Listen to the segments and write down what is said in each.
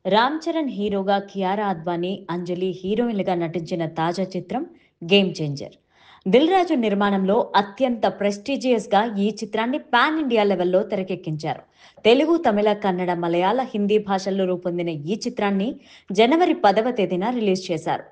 రామ్ చరణ్ హీరోగా కియారా అద్వానీ, అంజలి హీరోయిన్లుగా నటించిన తాజా చిత్రం గేమ్ చేంజర్. దిల్ రాజు నిర్మాణంలో అత్యంత ప్రెస్టీజియస్గా ఈ చిత్రాన్ని పాన్ ఇండియా లెవెల్లో తెరకెక్కించారు. తెలుగు, తమిళ, కన్నడ, మలయాళ, హిందీ భాషల్లో రూపొందిన ఈ చిత్రాన్ని జనవరి 10వ తేదీన రిలీజ్ చేశారు.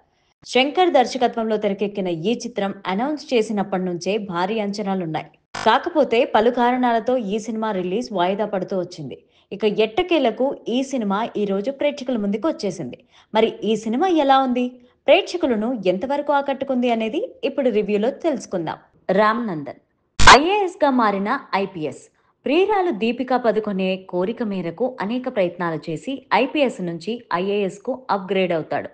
శంకర్ దర్శకత్వంలో తెరకెక్కిన ఈ చిత్రం అనౌన్స్ చేసినప్పటి నుంచే భారీ అంచనాలున్నాయి. కాకపోతే పలు కారణాలతో ఈ సినిమా రిలీజ్ వాయిదా పడుతూ వచ్చింది. ఇక ఎట్టకేలకు ఈ సినిమా ఈ రోజు ప్రేక్షకుల ముందుకు వచ్చేసింది. మరి ఈ సినిమా ఎలా ఉంది, ప్రేక్షకులను ఎంతవరకు ఆకట్టుకుంది అనేది ఇప్పుడు రివ్యూలో తెలుసుకుందాం. రామ్ నందన్ ఐఏఎస్ గా మారిన ఐపీఎస్. ప్రియురాలు దీపికా పదుకొనే కోరిక మేరకు అనేక ప్రయత్నాలు చేసి ఐపీఎస్ నుంచి ఐఏఎస్ కు అప్గ్రేడ్ అవుతాడు.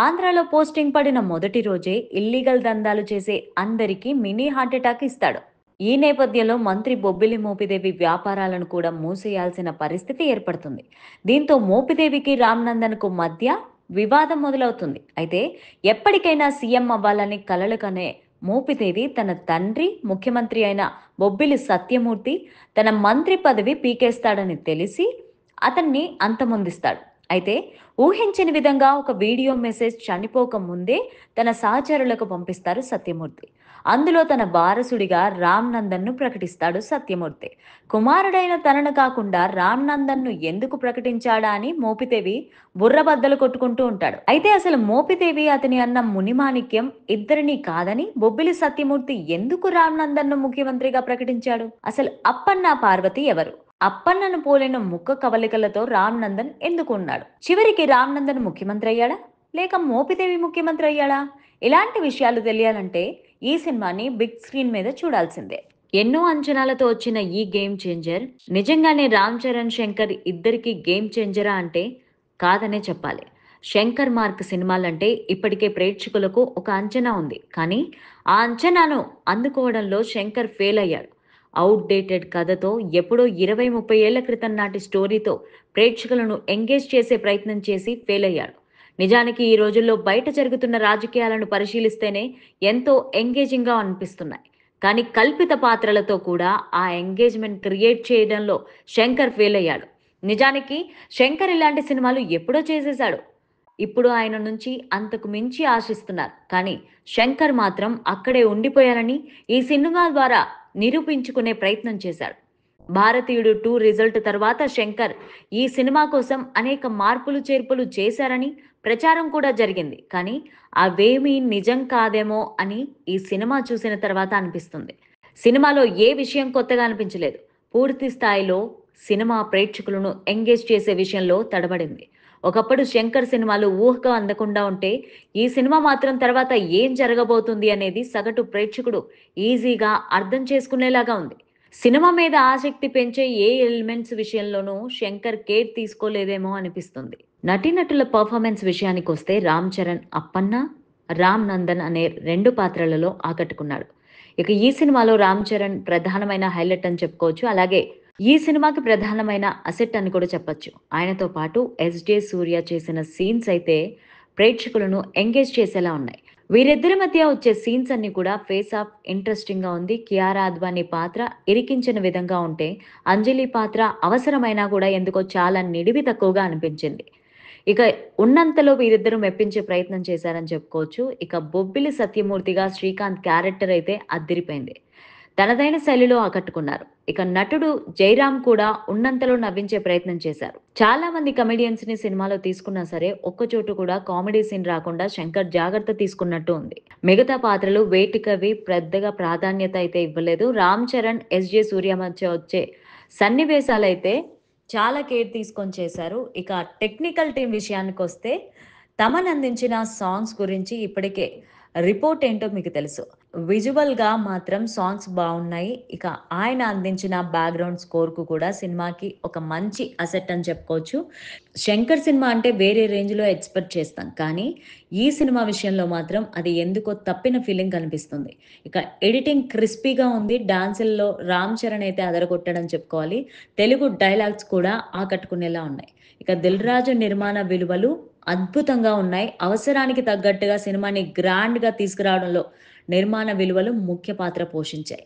ఆంధ్రాలో పోస్టింగ్ పడిన మొదటి రోజే ఇల్లీగల్ దందాలు చేసే అందరికీ మినీ హార్ట్అటాక్ ఇస్తాడు. ఈ నేపథ్యంలో మంత్రి బొబ్బిలి మోపిదేవి వ్యాపారాలను కూడా మూసేయాల్సిన పరిస్థితి ఏర్పడుతుంది. దీంతో మోపిదేవికి రామ్ నందన్కు మధ్య వివాదం మొదలవుతుంది. అయితే ఎప్పటికైనా సీఎం అవ్వాలని కలలు కనే మోపిదేవి తన తండ్రి ముఖ్యమంత్రి అయిన బొబ్బిలి సత్యమూర్తి తన మంత్రి పదవి పీకేస్తాడని తెలిసి అతన్ని అంతమొందిస్తాడు. అయితే ఊహించని విధంగా ఒక వీడియో మెసేజ్ చనిపోక ముందే తన సహచరులకు పంపిస్తారు సత్యమూర్తి. అందులో తన వారసుడిగా రామ్ నందన్ను ప్రకటిస్తాడు సత్యమూర్తి. కుమారుడైన తనను కాకుండా రామ్ నందన్ను ఎందుకు ప్రకటించాడా అని మోపిదేవి బుర్రబద్దలు కొట్టుకుంటూ ఉంటాడు. అయితే అసలు మోపిదేవి, అతని అన్న మునిమాణిక్యం ఇద్దరిని కాదని బొబ్బిలి సత్యమూర్తి ఎందుకు రామ్ నందన్ను ముఖ్యమంత్రిగా ప్రకటించాడు? అసలు అప్పన్న పార్వతి ఎవరు? అప్పన్నను పోలిన ముఖ కవలికలతో రామ్ నందన్ ఎందుకు ఉన్నాడు? చివరికి రామ్ నందన్ ముఖ్యమంత్రి అయ్యాడా, లేక మోపిదేవి ముఖ్యమంత్రి అయ్యాడా? ఇలాంటి విషయాలు తెలియాలంటే ఈ సినిమాని బిగ్ స్క్రీన్ మీద చూడాల్సిందే. ఎన్నో అంచనాలతో వచ్చిన ఈ గేమ్ చేంజర్ నిజంగానే రామ్ చరణ్, శంకర్ ఇద్దరికి గేమ్ చేంజరా అంటే కాదనే చెప్పాలి. శంకర్ మార్క్ సినిమాలంటే ఇప్పటికే ప్రేక్షకులకు ఒక అంచనా ఉంది. కానీ ఆ అంచనాను అందుకోవడంలో శంకర్ ఫెయిల్ అయ్యాడు. అవుట్డేటెడ్ కథతో, ఎప్పుడో 20-30 ఏళ్ల క్రితం నాటి స్టోరీతో ప్రేక్షకులను ఎంగేజ్ చేసే ప్రయత్నం చేసి ఫెయిల్ అయ్యాడు. నిజానికి ఈ రోజుల్లో బయట జరుగుతున్న రాజకీయాలను పరిశీలిస్తేనే ఎంతో ఎంగేజింగ్గా అనిపిస్తున్నాయి. కానీ కల్పిత పాత్రలతో కూడా ఆ ఎంగేజ్మెంట్ క్రియేట్ చేయడంలో శంకర్ ఫెయిల్ అయ్యాడు. నిజానికి శంకర్ ఇలాంటి సినిమాలు ఎప్పుడో చేసేశాడు. ఇప్పుడు ఆయన నుంచి అంతకు మించి ఆశిస్తున్నారు. కానీ శంకర్ మాత్రం అక్కడే ఉండిపోయారని ఈ సినిమా ద్వారా నిరూపించుకునే ప్రయత్నం చేశాడు. భారతీయుడు 2 రిజల్ట్ తర్వాత శంకర్ ఈ సినిమా కోసం అనేక మార్పులు చేర్పులు చేశారని ప్రచారం కూడా జరిగింది. కానీ అవేమీ నిజం కాదేమో అని ఈ సినిమా చూసిన తర్వాత అనిపిస్తుంది. సినిమాలో ఏ విషయం కొత్తగా అనిపించలేదు. పూర్తి స్థాయిలో సినిమా ప్రేక్షకులను ఎంగేజ్ చేసే విషయంలో తడబడింది. ఒకప్పుడు శంకర్ సినిమాలు ఊహకు అందకుండా ఉంటే ఈ సినిమా మాత్రం తర్వాత ఏం జరగబోతుంది అనేది సగటు ప్రేక్షకుడు ఈజీగా అర్థం చేసుకునేలాగా ఉంది. సినిమా మీద ఆసక్తి పెంచే ఏ ఎలిమెంట్స్ విషయంలోనూ శంకర్ కేర్ తీసుకోలేదేమో అనిపిస్తుంది. నటీనటుల పర్ఫార్మెన్స్ విషయానికి వస్తే రామ్ చరణ్ అప్పన్న, రామ్ నందన్ అనే 2 పాత్రలలో ఆకట్టుకున్నాడు. ఇక ఈ సినిమాలో రామ్ చరణ్ ప్రధానమైన హైలైట్ అని చెప్పుకోవచ్చు. అలాగే ఈ సినిమాకి ప్రధానమైన అసెట్ అని కూడా చెప్పొచ్చు. ఆయనతో పాటు ఎస్జే సూర్య చేసిన సీన్స్ అయితే ప్రేక్షకులను ఎంగేజ్ చేసేలా ఉన్నాయి. వీరిద్దరి మధ్య వచ్చే సీన్స్ అన్ని కూడా ఫేస్ ఆఫ్ ఇంట్రెస్టింగ్ గా ఉంది. కియారా అద్వానీ పాత్ర ఇరికించిన విధంగా ఉంటే, అంజలి పాత్ర అవసరమైనా కూడా ఎందుకో చాలా నిడివి తక్కువగా అనిపించింది. ఇక ఉన్నంతలో వీరిద్దరూ మెప్పించే ప్రయత్నం చేశారని చెప్పుకోవచ్చు. ఇక బొబ్బిలి సత్యమూర్తిగా శ్రీకాంత్ క్యారెక్టర్ అయితే అద్దిరిపోయింది. తనదైన శైలిలో ఆకట్టుకున్నారు. ఇక నటుడు జయరామ్ కూడా ఉన్నంతలో నవ్వించే ప్రయత్నం చేశారు. చాలా మంది కమెడియన్స్ ని సినిమాలో తీసుకున్నా సరే ఒక్కచోటు కూడా కామెడీ సీన్ రాకుండా శంకర్ జాగ్రత్త తీసుకున్నట్టు ఉంది. మిగతా పాత్రలు వేటికవి పెద్దగా ప్రాధాన్యత అయితే ఇవ్వలేదు. రామ్ చరణ్, ఎస్జే సూర్య మధ్య వచ్చే సన్నివేశాలైతే చాలా కేర్ తీసుకొని చేశారు. ఇక టెక్నికల్ టీం విషయానికి వస్తే తమన్ అందించిన సాంగ్స్ గురించి ఇప్పటికే రిపోర్ట్ ఏంటో మీకు తెలుసు. విజువల్‌గా మాత్రం సాంగ్స్ బావున్నాయి. ఇక ఆయన అందించిన బ్యాక్‌గ్రౌండ్ స్కోర్‌కు కూడా సినిమాకి ఒక మంచి అసెట్ అని చెప్పుకోవచ్చు. 'శంకర్' సినిమా అంటే వేరే రేంజ్‌లో ఎక్స్‌పెక్ట్ చేస్తాం. కానీ ఈ సినిమా విషయంలో మాత్రం అది ఎందుకో తప్పిన ఫీలింగ్ కనిపిస్తుంది. ఇక ఎడిటింగ్ క్రిస్పీగా ఉంది. డాన్సుల్లో రామ్ చరణ్ అయితే అదరగొట్టాడని చెప్పుకోవాలి. తెలుగు డైలాగ్స్ కూడా ఆకట్టుకునేలా ఉన్నాయి. ఇక 'దిల్ రాజు' నిర్మాణ విలువలు అద్భుతంగా ఉన్నాయి. అవసరానికి తగ్గట్టుగా సినిమాని గ్రాండ్‌గా తీసుకురావడంలో నిర్మాణ విలువలు ముఖ్య పాత్ర పోషించాయి.